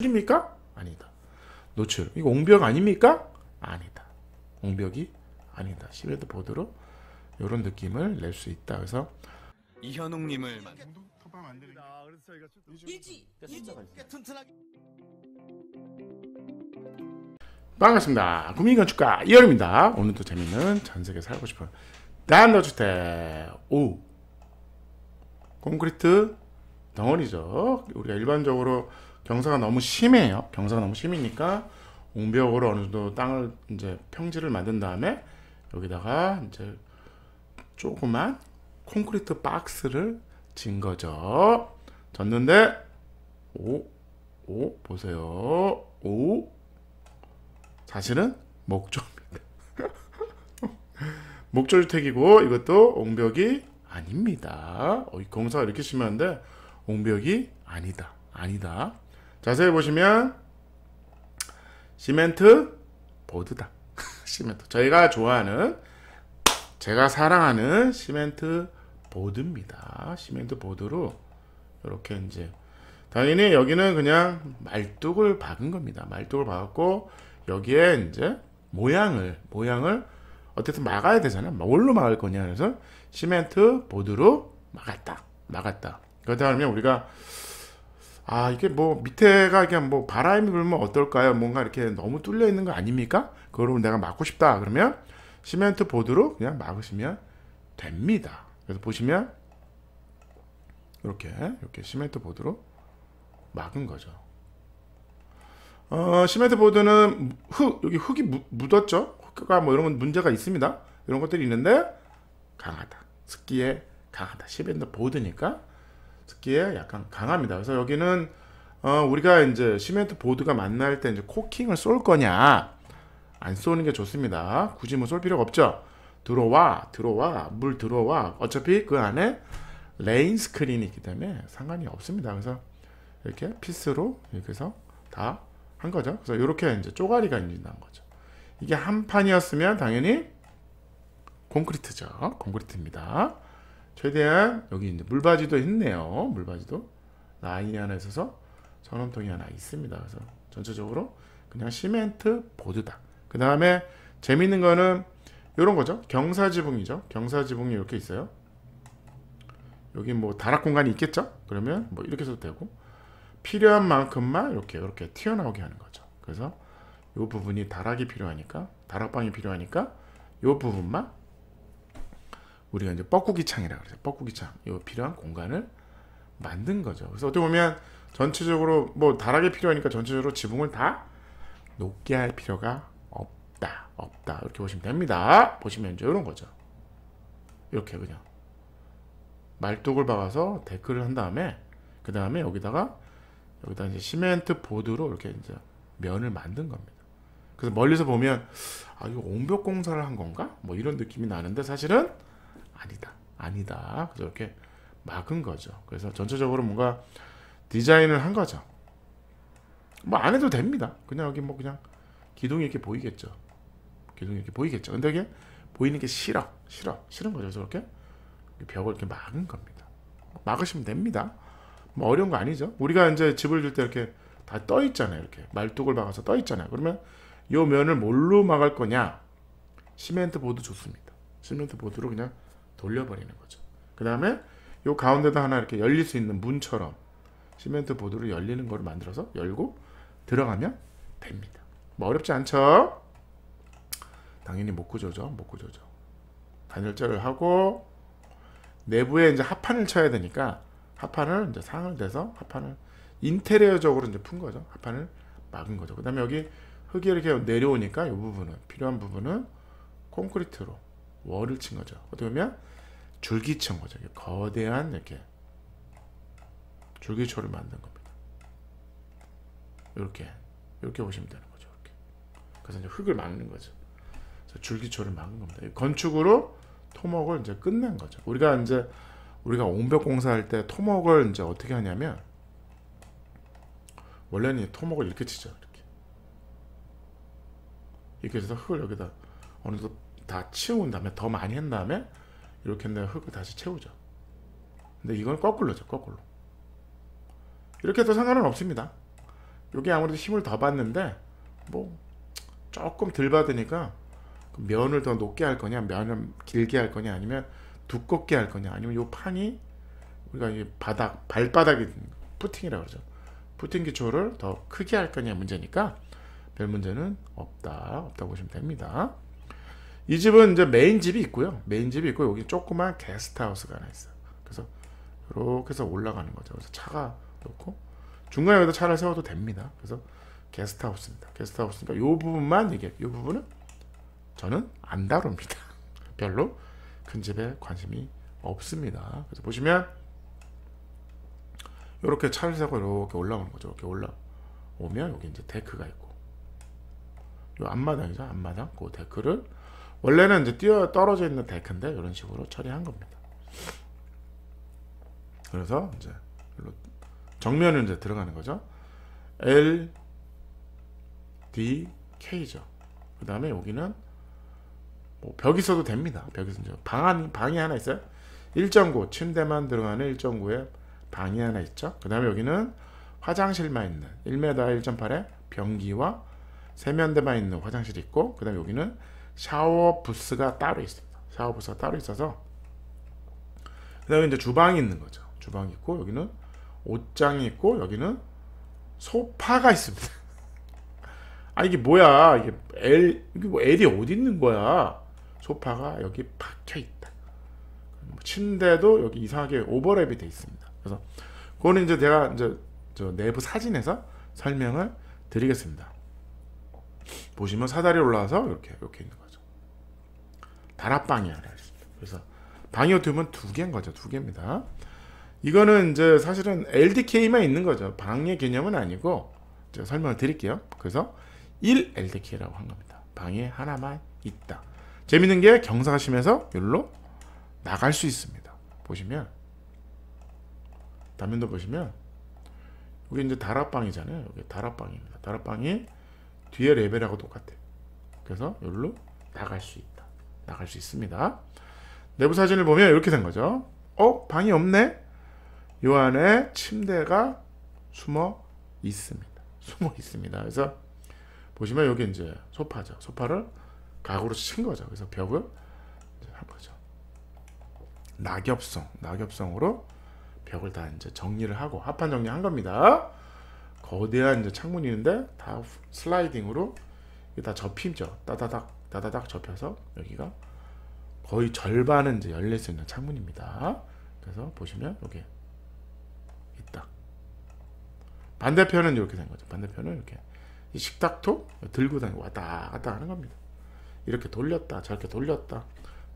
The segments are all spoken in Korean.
노출입니까? 아니다. 노출. 이거 옹벽 아닙니까? 아니다. 옹벽이 아니다. 시멘트 보드로 이런 느낌을 낼 수 있다. 그래서 이현웅님을 반갑습니다. 국민건축가 이현우입니다. 오늘도 재밌는 전세계 살고 싶은 단독주택 오 콘크리트 덩어리죠. 우리가 일반적으로 경사가 너무 심해요. 경사가 너무 심이니까 옹벽으로 어느 정도 땅을 이제 평지를 만든 다음에 여기다가 이제 조그만 콘크리트 박스를 진 거죠. 졌는데 오 보세요. 오 사실은 목조입니다. 목조주택이고 이것도 옹벽이 아닙니다. 공사가 이렇게 심한데 옹벽이 아니다. 자세히 보시면 시멘트 보드다. 시멘트. 저희가 좋아하는, 제가 사랑하는 시멘트 보드입니다. 시멘트 보드로 이렇게 이제 당연히 여기는 그냥 말뚝을 박은 겁니다. 말뚝을 박았고 여기에 이제 모양을 어쨌든 막아야 되잖아. 뭘로 막을 거냐 그래서 시멘트 보드로 막았다. 그렇다 하면 우리가 이게 뭐 밑에가 그냥 뭐 바람이 불면 어떨까요? 뭔가 이렇게 너무 뚫려 있는 거 아닙니까? 그걸 내가 막고 싶다 그러면 시멘트 보드로 그냥 막으시면 됩니다. 그래서 보시면 이렇게 시멘트 보드로 막은 거죠. 시멘트 보드는 여기 흙이 묻었죠. 흙가 뭐 이런 건 문제가 있습니다. 이런 것들이 있는데 강하다. 습기에 강하다. 시멘트 보드니까 습기에 약간 강합니다. 그래서 여기는 우리가 이제 시멘트 보드가 만날 때 이제 코킹을 쏠 거냐 안 쏘는 게 좋습니다. 굳이 뭐 쏠 필요가 없죠. 들어와 물 들어와. 어차피 그 안에 레인 스크린이 있기 때문에 상관이 없습니다. 그래서 이렇게 피스로 이렇게 해서 다 한 거죠. 그래서 이렇게 이제 쪼가리가 이제 난 거죠. 이게 한 판이었으면 당연히 콘크리트죠. 콘크리트입니다. 최대한 여기 이제 물바지도 있네요. 물바지도 라인이 하나 있어서 전원통이 하나 있습니다. 그래서 전체적으로 그냥 시멘트 보드다. 그 다음에 재밌는 거는 이런 거죠. 경사지붕이죠. 경사지붕이 이렇게 있어요. 여기 뭐 다락 공간이 있겠죠. 그러면 뭐 이렇게 해도 되고 필요한 만큼만 이렇게 튀어나오게 하는 거죠. 그래서 이 부분이 다락이 필요하니까, 다락방이 필요하니까 이 부분만 우리가 이제 뻐꾸기 창이라고 그래요. 뻐꾸기 창. 이 필요한 공간을 만든 거죠. 그래서 어떻게 보면 전체적으로 뭐 다락이 필요하니까 전체적으로 지붕을 다 높게 할 필요가 없다. 이렇게 보시면 됩니다. 보시면 이제 이런 거죠. 이렇게 그냥 말뚝을 박아서 데크를 한 다음에 그 다음에 여기다 이제 시멘트 보드로 이렇게 이제 면을 만든 겁니다. 그래서 멀리서 보면 이거 옹벽 공사를 한 건가? 뭐 이런 느낌이 나는데 사실은 아니다. 그래서 이렇게 막은 거죠. 그래서 전체적으로 뭔가 디자인을 한 거죠. 뭐 안 해도 됩니다. 그냥 여기 뭐 그냥 기둥이 이렇게 보이겠죠. 근데 이게 보이는 게 싫은 거죠. 그래서 이렇게 벽을 이렇게 막은 겁니다. 막으시면 됩니다. 뭐 어려운 거 아니죠. 우리가 이제 집을 줄 때 이렇게 다 떠 있잖아요. 이렇게 말뚝을 박아서 떠 있잖아요. 그러면 이 면을 뭘로 막을 거냐? 시멘트 보드 좋습니다. 시멘트 보드로 그냥 돌려버리는 거죠. 그 다음에 이 가운데다 하나 이렇게 열릴 수 있는 문처럼 시멘트 보드로 열리는 거를 만들어서 열고 들어가면 됩니다. 뭐 어렵지 않죠? 당연히 목구조죠. 단열재를 하고 내부에 이제 합판을 쳐야 되니까 합판을 이제 상을 대서 합판을 인테리어적으로 이제 푼 거죠. 합판을 막은 거죠. 그다음에 여기 흙이 이렇게 내려오니까 이 부분은 필요한 부분은 콘크리트로 월을 친 거죠. 어떻게 보면 줄기친 거죠. 거대한 이렇게 줄기초를 만든 겁니다. 이렇게 보시면 되는 거죠. 이렇게. 그래서 이제 흙을 막는 거죠. 그래서 줄기초를 막은 겁니다. 건축으로 토목을 이제 끝낸 거죠. 우리가 옹벽 공사할 때 토목을 이제 어떻게 하냐면 원래는 토목을 이렇게 치죠. 이렇게 해서 흙을 여기다 어느 정도 다 치운 다음에 더 많이 한 다음에 이렇게 내가 흙을 다시 채우죠. 근데 이건 거꾸로죠. 거꾸로. 이렇게 해도 상관은 없습니다. 여기 아무래도 힘을 더 받는데 뭐 조금 덜 받으니까 면을 더 높게 할 거냐, 면을 길게 할 거냐, 아니면 두껍게 할 거냐, 아니면 요 판이 우리가 이 바닥 발바닥이 푸팅이라고 그러죠. 푸팅 기초를 더 크게 할 거냐 문제니까 별 문제는 없다고 보시면 됩니다. 이 집은 이제 메인 집이 있고요. 메인 집이 있고 여기 조그만 게스트하우스가 하나 있어요. 그래서 이렇게 해서 올라가는 거죠. 그래서 차가 놓고 중간에 여기다 차를 세워도 됩니다. 그래서 게스트하우스입니다. 게스트하우스니까 이 부분만 이 부분은 저는 안 다룹니다. 별로 큰 집에 관심이 없습니다. 그래서 보시면 이렇게 차를 세고 이렇게 올라오는 거죠. 이렇게 올라오면 여기 이제 데크가 있고 이 앞마당이죠. 앞마당 그 데크를 원래는 이제 떨어져 있는 데크인데 이런 식으로 처리한 겁니다. 그래서 이제 정면을 이제 들어가는 거죠. L, D, K죠. 그 다음에 여기는 뭐 벽이 있어도 됩니다. 벽이 이제 방이 하나 있어요. 1.9 침대만 들어가는 1.9에 방이 하나 있죠. 그 다음에 여기는 화장실만 있는 1m 1.8에 변기와 세면대만 있는 화장실이 있고, 그 다음에 여기는 샤워 부스가 따로 있습니다. 샤워 부스가 따로 있어서 그 다음에 이제 주방이 있는 거죠. 주방이 있고 여기는 옷장이 있고 여기는 소파가 있습니다. 아 이게 뭐야? 이게 뭐 L이 어디 있는 거야? 소파가 여기 박혀 있다. 침대도 여기 이상하게 오버랩이 돼 있습니다. 그래서 그거는 이제 제가 이제 저 내부 사진에서 설명을 드리겠습니다. 보시면 사다리 올라와서 이렇게 있는 거죠. 다락방이 하나 있습니다. 그래서 방이 어떻게 보면 두 개인 거죠. 두 개입니다. 이거는 이제 사실은 LDK만 있는 거죠. 방의 개념은 아니고 제가 설명을 드릴게요. 그래서 1LDK라고 한 겁니다. 방에 하나만 있다. 재밌는 게 경사가심에서 여기로 나갈 수 있습니다. 보시면 단면도 보시면 여기 이제 다락방이잖아요. 여기 다락방입니다. 다락방이 뒤에 레벨하고 똑같아요. 그래서 여기로 나갈 수 있다. 나갈 수 있습니다. 내부 사진을 보면 이렇게 된 거죠. 방이 없네? 요 안에 침대가 숨어 있습니다. 그래서 보시면 여기 이제 소파죠. 소파를 가구로 친 거죠. 그래서 벽을 이제 한 거죠. 낙엽성으로 벽을 다 이제 정리를 하고 합판 정리한 겁니다. 거대한 이제 창문이 있는데 다 슬라이딩으로 이게 다 접히죠. 따다닥 접혀서 여기가 거의 절반은 이제 열릴 수 있는 창문입니다. 그래서 보시면 여기 있다. 반대편은 이렇게 된 거죠. 반대편은 이렇게 이 식탁도 들고 다니고 왔다 갔다 하는 겁니다. 이렇게 돌렸다 저렇게 돌렸다.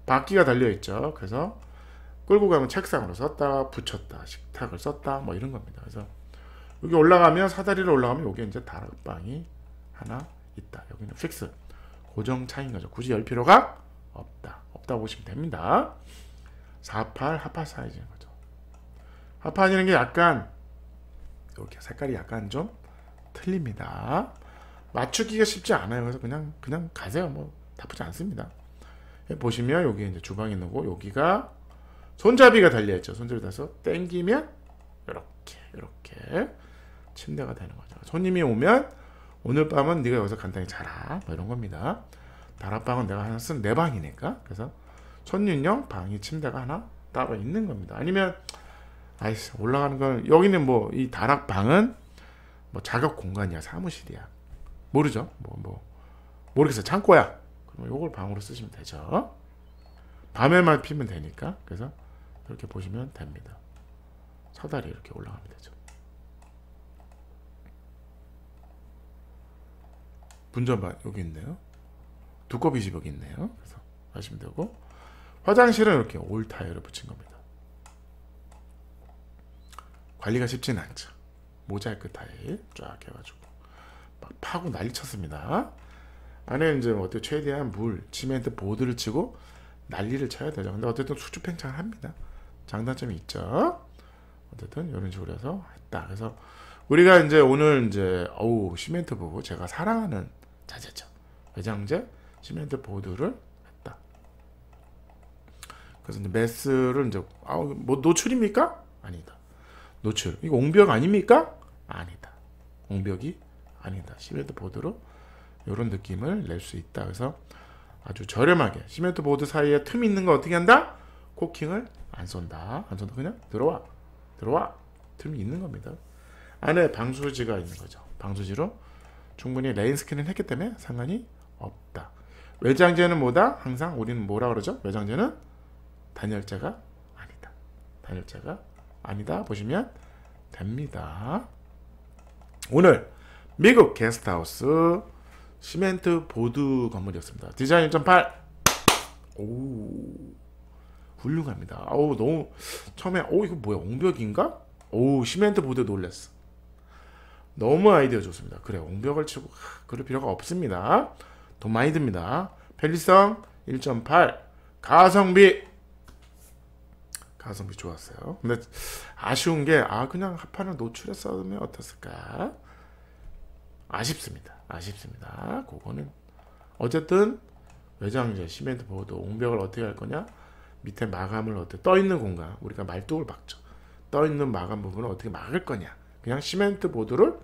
바퀴가 달려 있죠. 그래서 끌고 가면 책상으로 썼다 붙였다 식탁을 썼다 뭐 이런 겁니다. 그래서 여기 올라가면 사다리로 올라가면 여기 이제 다락방이 하나 있다. 여기는 픽스 고정 차인 거죠. 굳이 열 필요가 없다고 보시면 됩니다. 48 하파 사이즈인 거죠. 하파이라는 게 약간 이렇게 색깔이 약간 좀 틀립니다. 맞추기가 쉽지 않아요. 그래서 그냥 가세요. 뭐 나쁘지 않습니다. 보시면 여기 이제 주방이 있는 거 여기가 손잡이가 달려 있죠. 손잡이 달려서 당기면 이렇게 침대가 되는 거죠. 손님이 오면 오늘 밤은 네가 여기서 간단히 자라 뭐 이런 겁니다. 다락방은 내가 하나 쓴 내 방이니까. 그래서 손님용 방이 침대가 하나 따로 있는 겁니다. 아니면 올라가는 건 여기는 뭐 이 다락방은 뭐 작업 공간이야 사무실이야 모르죠. 모르겠어요. 창고야. 그럼 이걸 방으로 쓰시면 되죠. 밤에만 피면 되니까. 그래서 이렇게 보시면 됩니다. 사다리 이렇게 올라가면 되죠. 분전반 여기 있네요. 두꺼비집 여기 있네요. 그래서 하시면 되고 화장실은 이렇게 올 타일을 붙인 겁니다. 관리가 쉽진 않죠. 모자이크 타일 쫙 해가지고 막 파고 난리 쳤습니다. 안에 이제 어떻게 최대한 물, 시멘트 보드를 치고 난리를 쳐야 되죠. 근데 어쨌든 수주팽창합니다. 장단점이 있죠. 어쨌든 이런 식으로 해서 했다. 그래서 우리가 이제 오늘 이제 시멘트 보고 제가 사랑하는 자재죠. 외장재 시멘트 보드를 했다. 그래서 이제 메스를 이제 뭐 노출입니까? 아니다. 노출. 이거 옹벽 아닙니까? 아니다. 옹벽이 아니다. 시멘트 보드로 이런 느낌을 낼 수 있다. 그래서 아주 저렴하게 시멘트 보드 사이에 틈이 있는 거 어떻게 한다? 코킹을 안 쏜다. 안 쏜다. 그냥 들어와. 틈이 있는 겁니다. 안에 방수지가 있는 거죠. 방수지로 충분히 레인 스크린 했기 때문에 상관이 없다. 외장재는 뭐다? 항상 우리는 뭐라 그러죠? 외장재는 단열재가 아니다. 단열재가 아니다 보시면 됩니다. 오늘 미국 게스트하우스 시멘트 보드 건물이었습니다. 디자인 1.8. 오, 훌륭합니다. 오, 너무 처음에 이거 뭐야, 옹벽인가? 오, 시멘트 보드 놀랬어. 너무 아이디어 좋습니다. 그래, 옹벽을 치고 그럴 필요가 없습니다. 돈 많이 듭니다. 편리성 1.8. 가성비 좋았어요. 근데 아쉬운 게 그냥 합판을 노출했으면 어땠을까? 아쉽습니다. 그거는 어쨌든 외장재, 시멘트 보드, 옹벽을 어떻게 할 거냐? 밑에 마감을 어떻게 떠 있는 공간, 우리가 말뚝을 박죠. 떠 있는 마감 부분을 어떻게 막을 거냐? 그냥 시멘트 보드를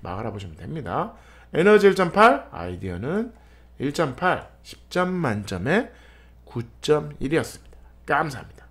막아라 보시면 됩니다. 에너지 1.8, 아이디어는 1.8, 10점 만점에 9.1이었습니다. 감사합니다.